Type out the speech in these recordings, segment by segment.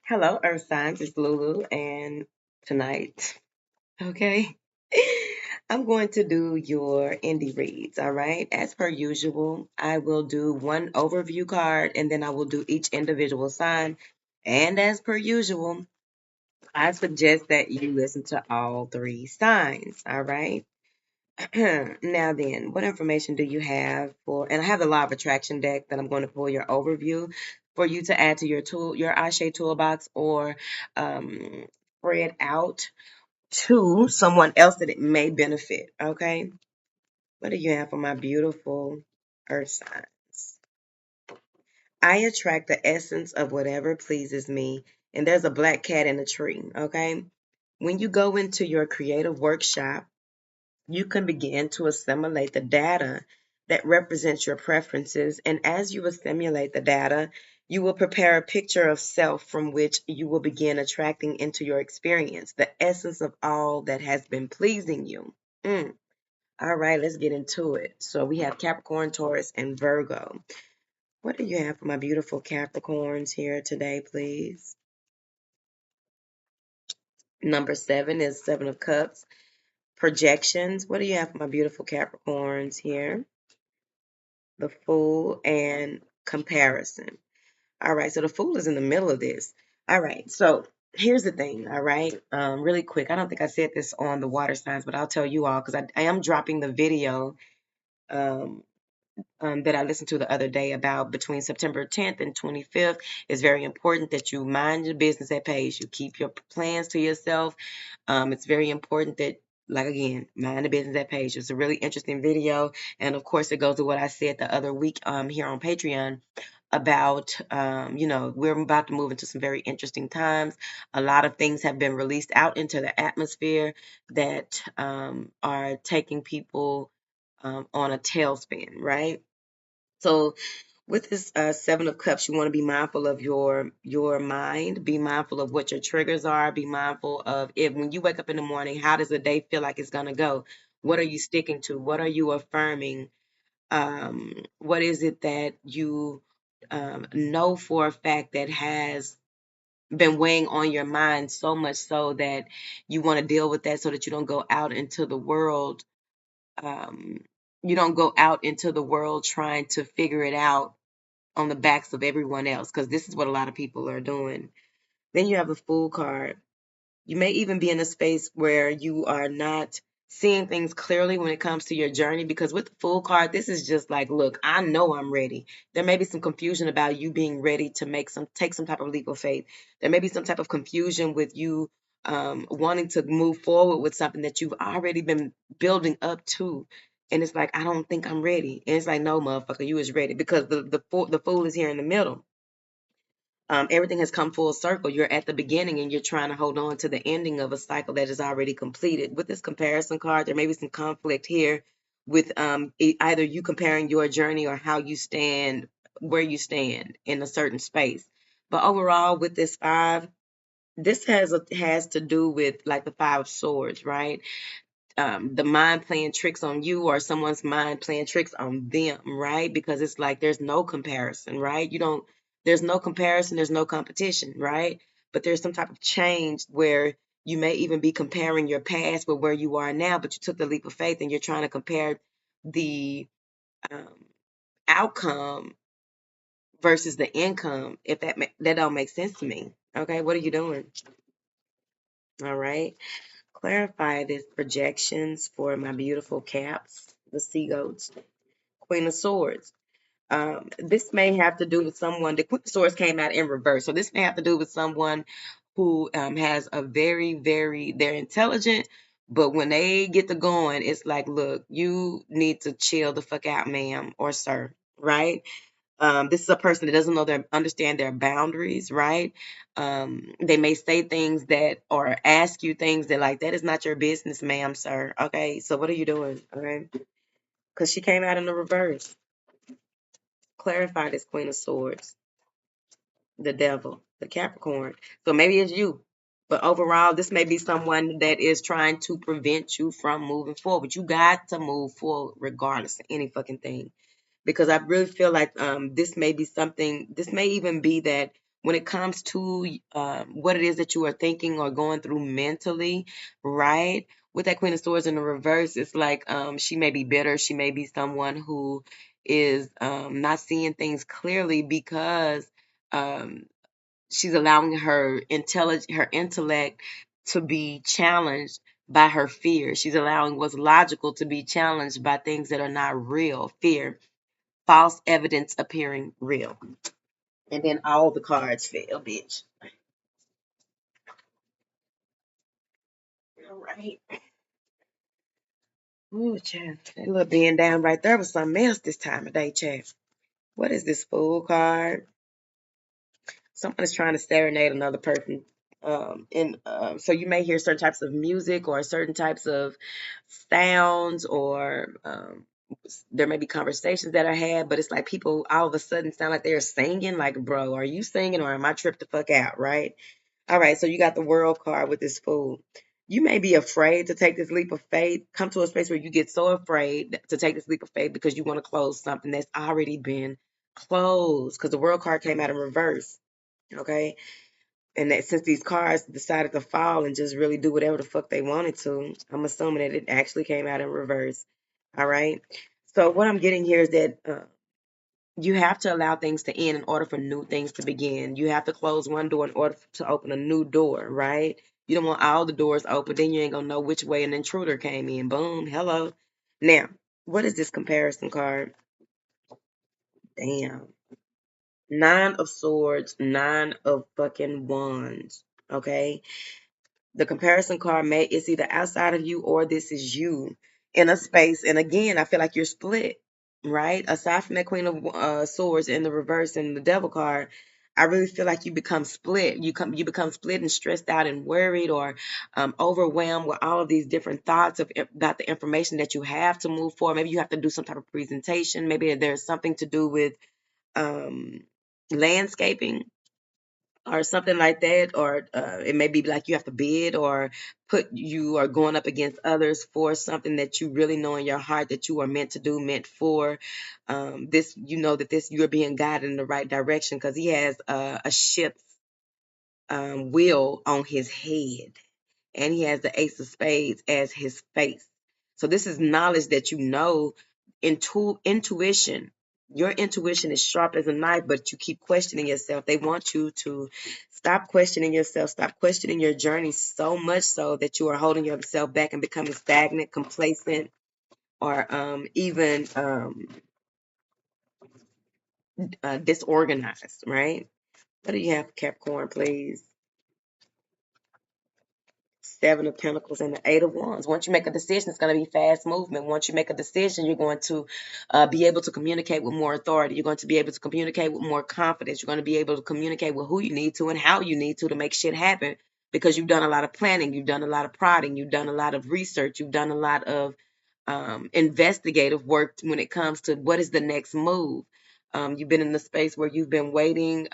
Hello, Earth Signs. It's Lulu, and tonight, okay, I'm going to do your indie reads. All right, as per usual, I will do one overview card, and then I will do each individual sign. And as per usual, I suggest that you listen to all three signs. All right. Now then, what information do you have for? And I have the Law of Attraction deck that I'm going to pull your overview for you to add to your Ashe toolbox, or um, spread out to someone else that it may benefit. Okay, what do you have for my beautiful Earth signs? I attract the essence of whatever pleases me, and there's a black cat in a tree. Okay, when you go into your creative workshop, you can begin to assimilate the data that represents your preferences. And as you assimilate the data, you will prepare a picture of self from which you will begin attracting into your experience the essence of all that has been pleasing you. Mm. All right, let's get into it. So we have Capricorn, Taurus, and Virgo. What do you have for my beautiful Capricorns here today, please? Number 7 is Seven of Cups. Projections. What do you have for my beautiful Capricorns here? The Fool, and Comparison. All right, so the Fool is in the middle of this. All right, so here's the thing. All right, really quick. I don't think I said this on the water signs, but I'll tell you all because I am dropping the video um, that I listened to the other day about between September 10th and 25th. It's very important that you mind your business at pace. You keep your plans to yourself. It's very important that, like again, mind the business at page. It's a really interesting video, and of course, it goes to what I said the other week here on Patreon about we're about to move into some very interesting times. A lot of things have been released out into the atmosphere that are taking people on a tailspin, right? So with this Seven of Cups, you want to be mindful of your mind. Be mindful of what your triggers are. Be mindful of if when you wake up in the morning, how does the day feel like it's gonna go? What are you sticking to? What are you affirming? What is it that you know for a fact that has been weighing on your mind so much so that you want to deal with that so that you don't go out into the world. Um, you don't go out into the world trying to figure it out on the backs of everyone else, because this is what a lot of people are doing. Then you have the Fool card. You may even be in a space where you are not seeing things clearly when it comes to your journey, because with the Fool card, this is just like, look, I know I'm ready. There may be some confusion about you being ready to take some type of leap of faith. There may be some type of confusion with you wanting to move forward with something that you've already been building up to. And it's like, I don't think I'm ready. And it's like, no, motherfucker, you is ready, because the fool is here in the middle. Everything has come full circle. You're at the beginning and you're trying to hold on to the ending of a cycle that is already completed. With this comparison card, there may be some conflict here with either you comparing your journey or how you stand, where you stand in a certain space. But overall, with this five, this has to do with like the Five of Swords, right? The mind playing tricks on you, or someone's mind playing tricks on them, right? Because it's like there's no comparison, right? There's no comparison, there's no competition, right? But there's some type of change where you may even be comparing your past with where you are now, but you took the leap of faith and you're trying to compare the um, outcome versus the income. If that don't make sense to me, okay? What are you doing? All right. Clarify this projections for my beautiful caps, the sea goats. Queen of Swords. This may have to do with someone. The Queen of Swords came out in reverse, so this may have to do with someone who has a they're intelligent, but when they get to going, it's like, look, you need to chill the fuck out, ma'am or sir, right? This is a person that doesn't understand their boundaries, right? They may say things that or ask you things that like that is not your business, ma'am, sir. Okay, so what are you doing? Okay, because she came out in the reverse. Clarify this Queen of Swords, the Devil, the Capricorn. So maybe it's you, but overall, this may be someone that is trying to prevent you from moving forward. You got to move forward regardless of any fucking thing, because I really feel like this may be something. This may even be that when it comes to what it is that you are thinking or going through mentally, right? With that Queen of Swords in the reverse, it's like she may be bitter. She may be someone who is not seeing things clearly because um, she's allowing her intellect to be challenged by her fear. She's allowing what's logical to be challenged by things that are not real. Fear, false evidence appearing real. And then all the cards fail, bitch. All right. Ooh, child. That little being down right there was something else this time of day, child. What is this Fool card? Someone is trying to serenade another person. So you may hear certain types of music or certain types of sounds, or there may be conversations that are had, but it's like people all of a sudden sound like they're singing. Like, bro, are you singing or am I tripped the fuck out, right? All right, so you got the World card with this Fool. You may be afraid to take this leap of faith. Come to a space where you get so afraid to take this leap of faith because you want to close something that's already been closed, because the World card came out in reverse. Okay. And that since these cards decided to fall and just really do whatever the fuck they wanted to, I'm assuming that it actually came out in reverse. All right. So what I'm getting here is that you have to allow things to end in order for new things to begin. You have to close one door in order to open a new door, right? You don't want all the doors open, then you ain't gonna know which way an intruder came in. Boom, hello. Now, what is this comparison card? Damn. Nine of Swords, Nine of fucking Wands. Okay. The comparison card may it's either outside of you or this is you in a space. And again, I feel like you're split, right? Aside from that Queen of Swords in the reverse and the Devil card, I really feel like you become split. You become split and stressed out and worried, or overwhelmed with all of these different thoughts about the information that you have to move forward. Maybe you have to do some type of presentation. Maybe there's something to do with um, landscaping or something like that, or it may be like you have to bid or you are going up against others for something that you really know in your heart that you are meant to do, meant for. This, you know that this you're being guided in the right direction because he has a ship's wheel on his head, and he has the Ace of Spades as his face. So this is knowledge that you know, intuition. Your intuition is sharp as a knife, but you keep questioning yourself. They want you to stop questioning yourself, stop questioning your journey so much so that you are holding yourself back and becoming stagnant, complacent, or even disorganized, right? What do you have, Capricorn, please? Seven of Pentacles and the Eight of Wands. Once you make a decision, it's going to be fast movement. Once you make a decision, you're going to be able to communicate with more authority. You're going to be able to communicate with more confidence. You're going to be able to communicate with who you need to and how you need to make shit happen, because you've done a lot of planning. You've done a lot of prodding. You've done a lot of research. You've done a lot of investigative work when it comes to what is the next move. You've been in the space where you've been waiting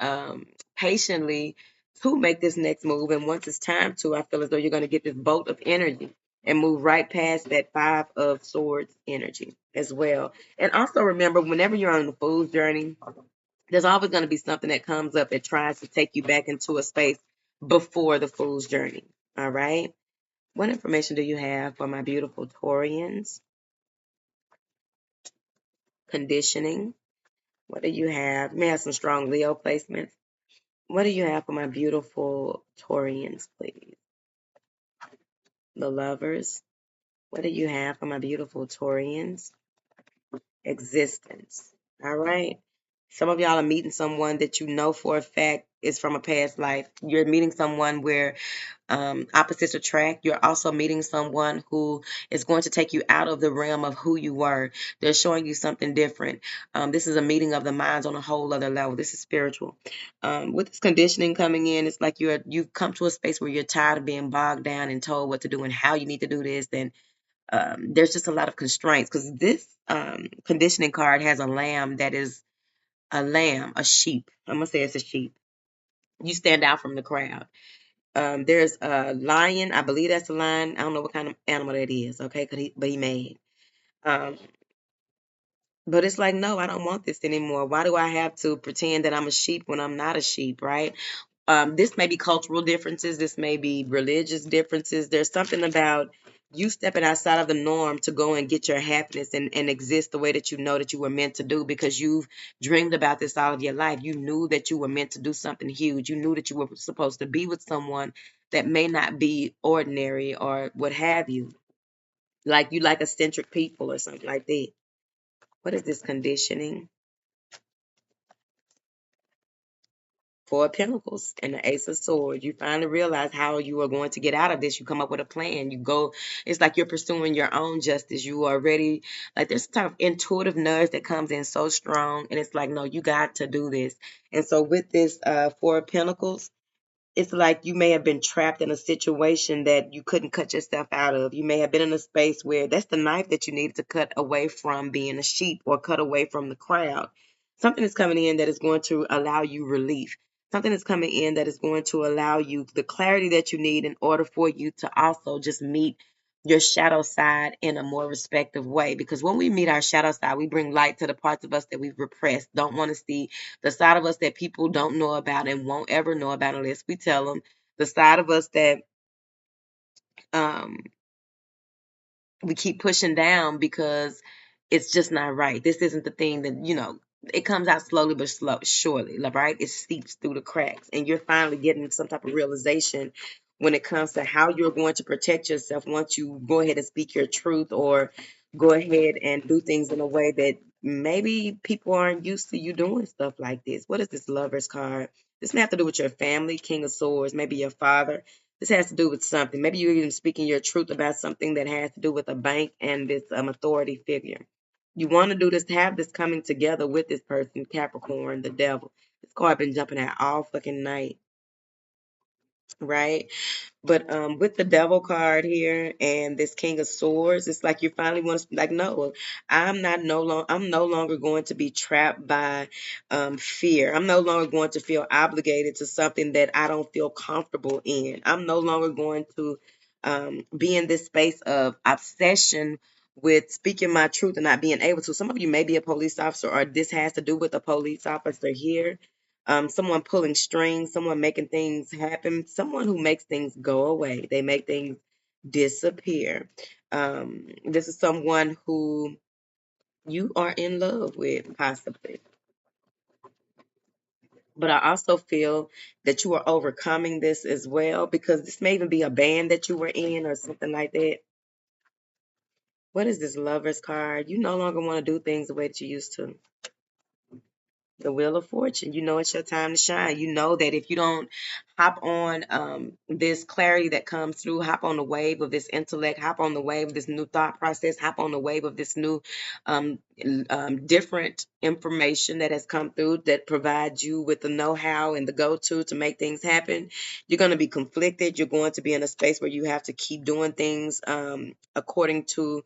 patiently to make this next move. And once it's time to, I feel as though you're going to get this bolt of energy and move right past that Five of Swords energy as well. And also remember, whenever you're on the Fool's journey, there's always going to be something that comes up that tries to take you back into a space before the Fool's journey. All right. What information do you have for my beautiful Taurians? Conditioning. What do you have? You may have some strong Leo placements. What do you have for my beautiful Taurians, please? The Lovers. What do you have for my beautiful Taurians? Existence. All right. Some of y'all are meeting someone that you know for a fact is from a past life. You're meeting someone where opposites attract. You're also meeting someone who is going to take you out of the realm of who you were. They're showing you something different. This is a meeting of the minds on a whole other level. This is spiritual. With this conditioning coming in, it's like you've come to a space where you're tired of being bogged down and told what to do and how you need to do this. And there's just a lot of constraints, because this conditioning card has a lamb that is a sheep. I'm going to say it's a sheep. You stand out from the crowd. There's a lion. I believe that's a lion. I don't know what kind of animal that is. Okay, but he made. But it's like, no, I don't want this anymore. Why do I have to pretend that I'm a sheep when I'm not a sheep, right? This may be cultural differences. This may be religious differences. There's something about you stepping outside of the norm to go and get your happiness and exist the way that you know that you were meant to do, because you've dreamed about this all of your life. You knew that you were meant to do something huge. You knew that you were supposed to be with someone that may not be ordinary or what have you. Like you like eccentric people or something like that. What is this conditioning? Four of Pentacles and the Ace of Swords. You finally realize how you are going to get out of this. You come up with a plan. You go, it's like you're pursuing your own justice. You are ready. Like there's a type of intuitive nudge that comes in so strong. And it's like, no, you got to do this. And so with this Four of Pentacles, it's like you may have been trapped in a situation that you couldn't cut yourself out of. You may have been in a space where that's the knife that you needed to cut away from being a sheep or cut away from the crowd. Something is coming in that is going to allow you relief. Something is coming in that is going to allow you the clarity that you need in order for you to also just meet your shadow side in a more respective way. Because when we meet our shadow side, we bring light to the parts of us that we've repressed, don't want to see, the side of us that people don't know about and won't ever know about unless we tell them, the side of us that um, we keep pushing down because it's just not right. This isn't the thing that, it comes out slowly but surely, right? It seeps through the cracks. And you're finally getting some type of realization when it comes to how you're going to protect yourself once you go ahead and speak your truth or go ahead and do things in a way that maybe people aren't used to you doing stuff like this. What is this Lover's card? This may have to do with your family, King of Swords, maybe your father. This has to do with something. Maybe you're even speaking your truth about something that has to do with a bank and this authority figure. You want to do this, have this coming together with this person, Capricorn, the devil. This card been jumping out all fucking night, right? But with the devil card here and this King of Swords, it's like you finally want to like, no, I'm no longer going to be trapped by fear. I'm no longer going to feel obligated to something that I don't feel comfortable in. I'm no longer going to be in this space of obsession with speaking my truth and not being able to. Some of you may be a police officer, or this has to do with a police officer here, someone pulling strings, someone making things happen, someone who makes things go away. They make things disappear. This is someone who you are in love with, possibly. But I also feel that you are overcoming this as well, because this may even be a band that you were in or something like that. What is this Lover's card? You no longer want to do things the way that you used to. The Wheel of Fortune. You know it's your time to shine. You know that if you don't hop on this clarity that comes through, hop on the wave of this intellect, hop on the wave of this new thought process, hop on the wave of this new different information that has come through that provides you with the know-how and the go-to to make things happen, you're going to be conflicted. You're going to be in a space where you have to keep doing things according to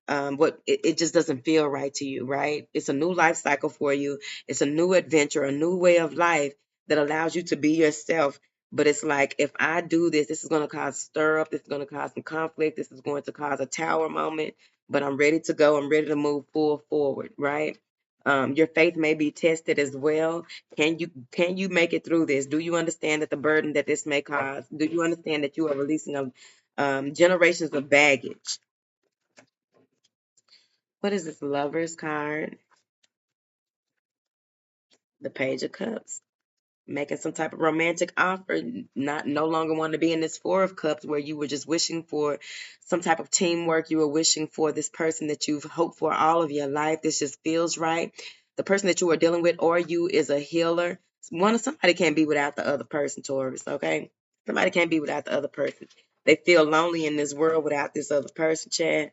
what it just doesn't feel right to you, right? It's a new life cycle for you. It's a new adventure, a new way of life that allows you to be yourself. But it's like, if I do this, this is going to cause stir up. This is going to cause some conflict. This is going to cause a tower moment. But I'm ready to go. I'm ready to move full forward, right? Your faith may be tested as well. Can you make it through this? Do you understand that the burden that this may cause? Do you understand that you are releasing generations of baggage? What is this Lover's card? The Page of Cups. Making some type of romantic offer, not no longer want to be in this Four of Cups where you were just wishing for some type of teamwork. You were wishing for this person that you've hoped for all of your life. This just feels right. The person that you are dealing with or you is a healer. Somebody can't be without the other person, Taurus, okay? Somebody can't be without the other person. They feel lonely in this world without this other person, Chad.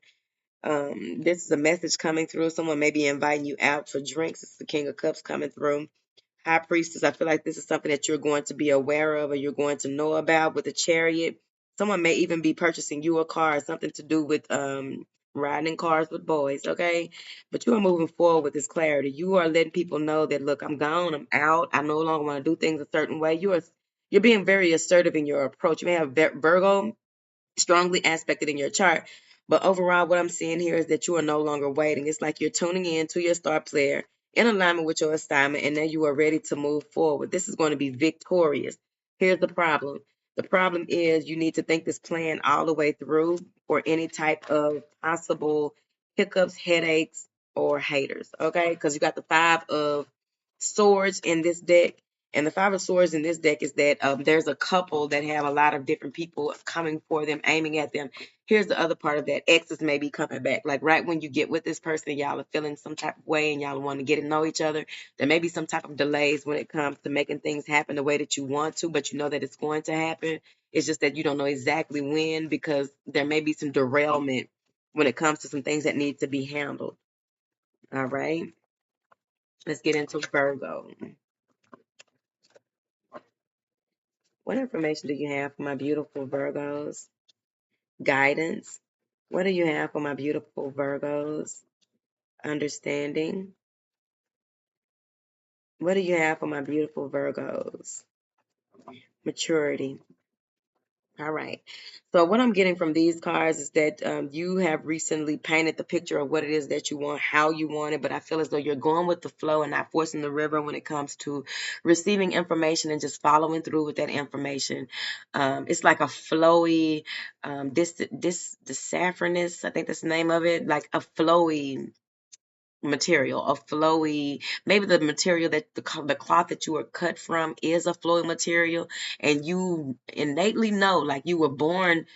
This is a message coming through. Someone may be inviting you out for drinks. It's the King of Cups coming through. High Priestess, I feel like this is something that you're going to be aware of or you're going to know about with the Chariot. Someone may even be purchasing you a car, something to do with riding in cars with boys, okay? But you are moving forward with this clarity. You are letting people know that, look, I'm gone, I'm out. I no longer want to do things a certain way. You're being very assertive in your approach. You may have Virgo strongly aspected in your chart, But overall, what I'm seeing here is that you are no longer waiting. It's like you're tuning in to your star player in alignment with your assignment, and now you are ready to move forward. This is going to be victorious. Here's the problem. The problem is you need to think this plan all the way through for any type of possible hiccups, headaches, or haters, okay? Because you got the Five of Swords in this deck. And the Five of Swords in this deck is that there's a couple that have a lot of different people coming for them, aiming at them. Here's the other part of that. Exes may be coming back. Like right when you get with this person, y'all are feeling some type of way and y'all want to get to know each other. There may be some type of delays when it comes to making things happen the way that you want to, but you know that it's going to happen. It's just that you don't know exactly when, because there may be some derailment when it comes to some things that need to be handled. All right. Let's get into Virgo. What information do you have for my beautiful Virgos? Guidance. What do you have for my beautiful Virgos? Understanding. What do you have for my beautiful Virgos? Maturity. All right. So what I'm getting from these cards is that you have recently painted the picture of what it is that you want, how you want it, but I feel as though you're going with the flow and not forcing the river when it comes to receiving information and just following through with that information. It's like a flowy, the saffronous, I think that's the name of it, like a flowy material, a flowy, maybe the material that the cloth that you were cut from is a flowy material, and you innately know, like you were born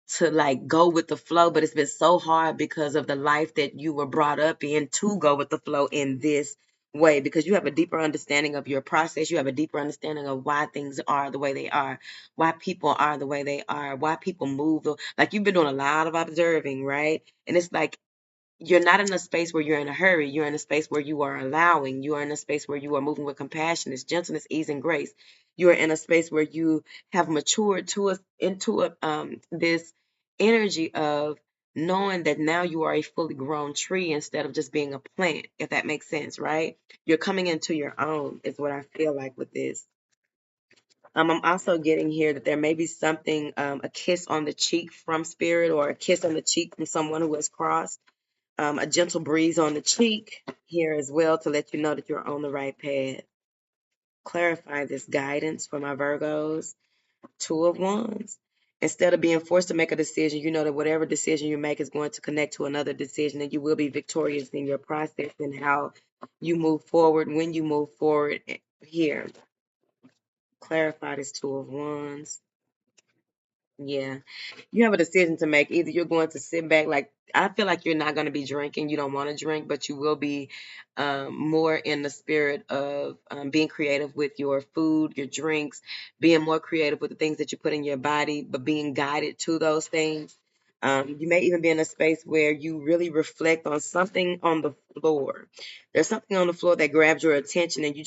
to like go with the flow, but it's been so hard because of the life that you were brought up in to go with the flow in this way, because you have a deeper understanding of your process. You have a deeper understanding of why things are the way they are, why people are the way they are, why people move. Like you've been doing a lot of observing, right? And it's like you're not in a space where you're in a hurry. You're in a space where you are allowing. You are in a space where you are moving with compassion, gentleness, ease, and grace. You are in a space where you have matured into this energy of knowing that now you are a fully grown tree instead of just being a plant, if that makes sense, right? You're coming into your own, is what I feel like with this. I'm also getting here that there may be something, a kiss on the cheek from spirit, or a kiss on the cheek from someone who has crossed, a gentle breeze on the cheek here as well to let you know that you're on the right path. Clarify this guidance for my Virgos. Two of Wands. Instead of being forced to make a decision, you know that whatever decision you make is going to connect to another decision, and you will be victorious in your process and how you move forward when you move forward here. Clarify this Two of Wands. Yeah. You have a decision to make. Either you're going to sit back, like I feel like you're not going to be drinking. You don't want to drink, but you will be more in the spirit of being creative with your food, your drinks, being more creative with the things that you put in your body, but being guided to those things. You may even be in a space where you really reflect on something on the floor. There's something on the floor that grabs your attention, and you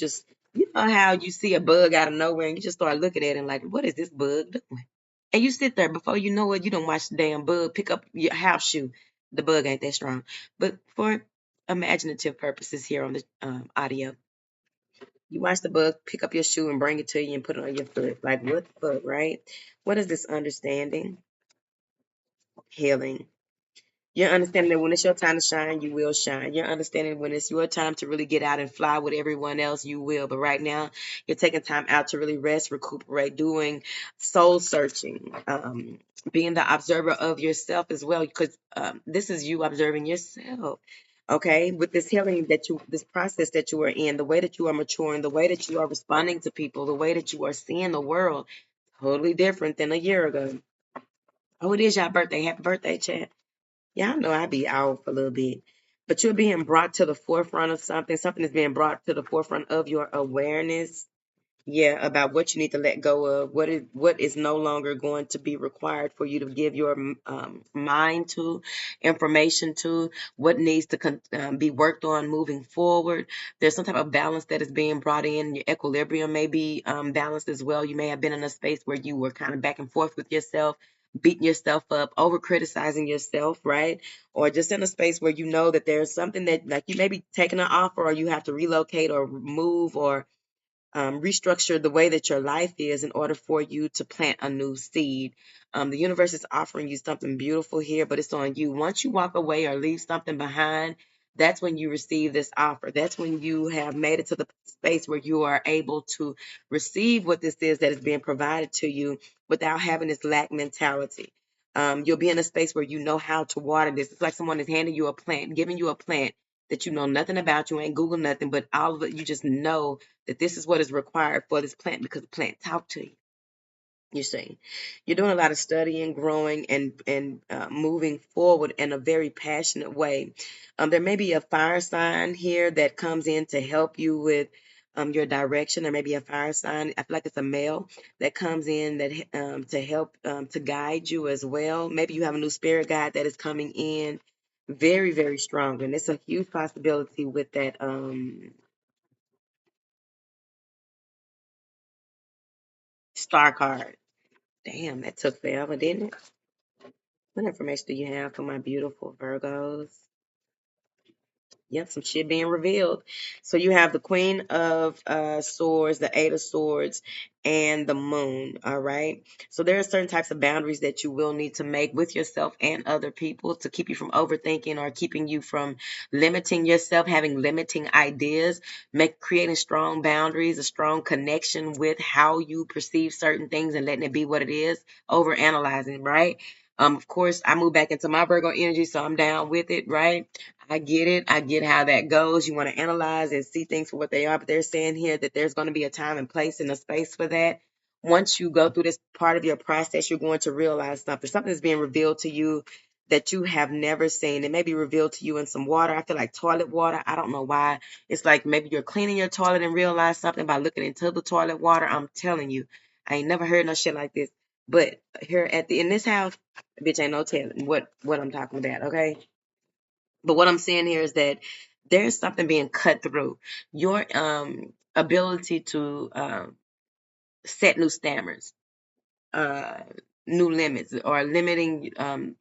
know how you see a bug out of nowhere and you just start looking at it and like, what is this bug doing? And you sit there, before you know it, you don't watch the damn bug pick up your house shoe. The bug ain't that strong. But for imaginative purposes here on the audio, you watch the bug pick up your shoe and bring it to you and put it on your foot. Like, what the fuck, right? What is this understanding? Healing. You're understanding that when it's your time to shine, you will shine. You're understanding when it's your time to really get out and fly with everyone else, you will. But right now, you're taking time out to really rest, recuperate, doing soul searching, being the observer of yourself as well, because this is you observing yourself. Okay, with this healing this process that you are in, the way that you are maturing, the way that you are responding to people, the way that you are seeing the world, totally different than a year ago. Oh, it is your birthday. Happy birthday, Chad. Yeah, I know I be out for a little bit, but you're being brought to the forefront of something. Something is being brought to the forefront of your awareness. Yeah, about what you need to let go of, what is no longer going to be required for you to give your mind to, information to, what needs to be worked on moving forward. There's some type of balance that is being brought in. Your equilibrium may be balanced as well. You may have been in a space where you were kind of back and forth with yourself, beating yourself up, over criticizing yourself, right? Or just in a space where you know that there's something that, like, you may be taking an offer, or you have to relocate or move, or restructure the way that your life is in order for you to plant a new seed. The universe is offering you something beautiful here, but it's on you. Once you walk away or leave something behind, that's when you receive this offer. That's when you have made it to the space where you are able to receive what this is that is being provided to you without having this lack mentality. You'll be in a space where you know how to water this. It's like someone is handing you a plant, giving you a plant that you know nothing about. You ain't Google nothing, but all of it, you just know that this is what is required for this plant because the plant talked to you. You see, you're doing a lot of studying, growing, and moving forward in a very passionate way. There may be a fire sign here that comes in to help you with your direction. There may be a fire sign. I feel like it's a male that comes in that to help to guide you as well. Maybe you have a new spirit guide that is coming in very, very strong, and it's a huge possibility with that star card. Damn, that took forever, didn't it? What information do you have for my beautiful Virgos? Yep, some shit being revealed. So you have the Queen of Swords, the Eight of Swords, and the Moon. All right. So there are certain types of boundaries that you will need to make with yourself and other people to keep you from overthinking or keeping you from limiting yourself, having limiting ideas, creating strong boundaries, a strong connection with how you perceive certain things and letting it be what it is, over analyzing, right? Of course, I move back into my Virgo energy, so I'm down with it, right? I get it. I get how that goes. You want to analyze and see things for what they are, but they're saying here that there's going to be a time and place and a space for that. Once you go through this part of your process, you're going to realize something. Something is being revealed to you that you have never seen. It may be revealed to you in some water. I feel like toilet water. I don't know why. It's like maybe you're cleaning your toilet and realize something by looking into the toilet water. I'm telling you, I ain't never heard no shit like this. But here in this house, bitch, ain't no telling what I'm talking about. Okay. But what I'm saying here is that there's something being cut through. Your ability to set new standards, uh, new limits, or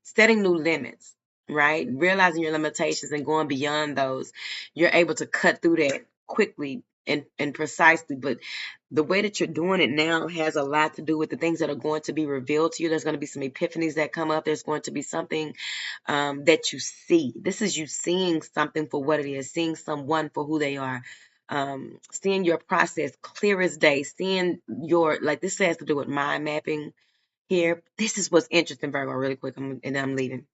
setting new limits, right? Realizing your limitations and going beyond those, you're able to cut through that quickly and precisely. But the way that you're doing it now has a lot to do with the things that are going to be revealed to you. There's going to be some epiphanies that come up. There's going to be something that you see. This is you seeing something for what it is, seeing someone for who they are. Seeing your process clear as day, seeing like this has to do with mind mapping here. This is what's interesting, Virgo, really quick, and then I'm leaving.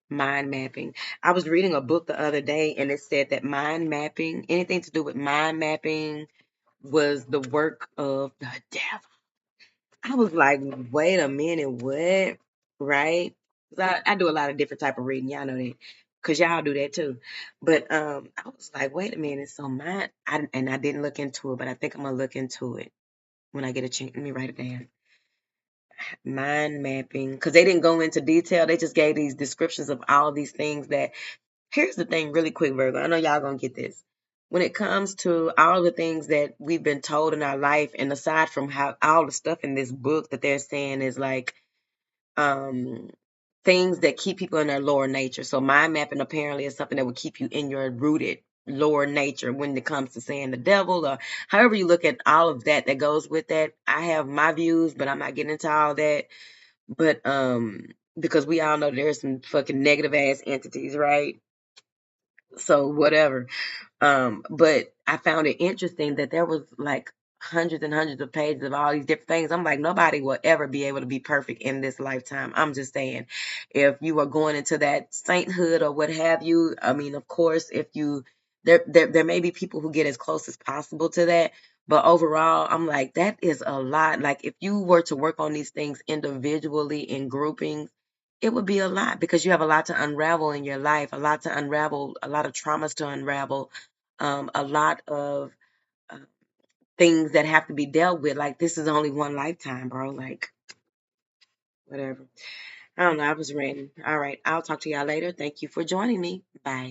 Mind mapping. I was reading a book the other day, and it said that mind mapping, anything to do with mind mapping, was the work of the devil. I was like, wait a minute, what? Right? 'Cause I do a lot of different type of reading. Y'all know that. Cause y'all do that too. But I was like, wait a minute. So and I didn't look into it, but I think I'm gonna look into it when I get a chance. Let me write it down. Mind mapping. Cause they didn't go into detail. They just gave these descriptions of all these things that here's the thing, really quick, Virgo. I know y'all gonna get this. When it comes to all the things that we've been told in our life, and aside from how all the stuff in this book that they're saying is like um things that keep people in their lower nature. So mind mapping apparently is something that will keep you in your rooted lower nature when it comes to saying the devil, or however you look at all of that that goes with that. I have my views, but I'm not getting into all that. But because we all know there's some fucking negative ass entities, right? So whatever. But I found it interesting that there was like hundreds and hundreds of pages of all these different things. I'm like, nobody will ever be able to be perfect in this lifetime. I'm just saying, if you are going into that sainthood or what have you, I mean, of course, if you there may be people who get as close as possible to that. But overall, I'm like, that is a lot. Like if you were to work on these things individually in groupings, it would be a lot because you have a lot to unravel in your life, a lot to unravel, a lot of traumas to unravel, a lot of uh, things that have to be dealt with. Like, this is only one lifetime, bro. Like, whatever. I don't know. I was ranting. All right. I'll talk to y'all later. Thank you for joining me. Bye.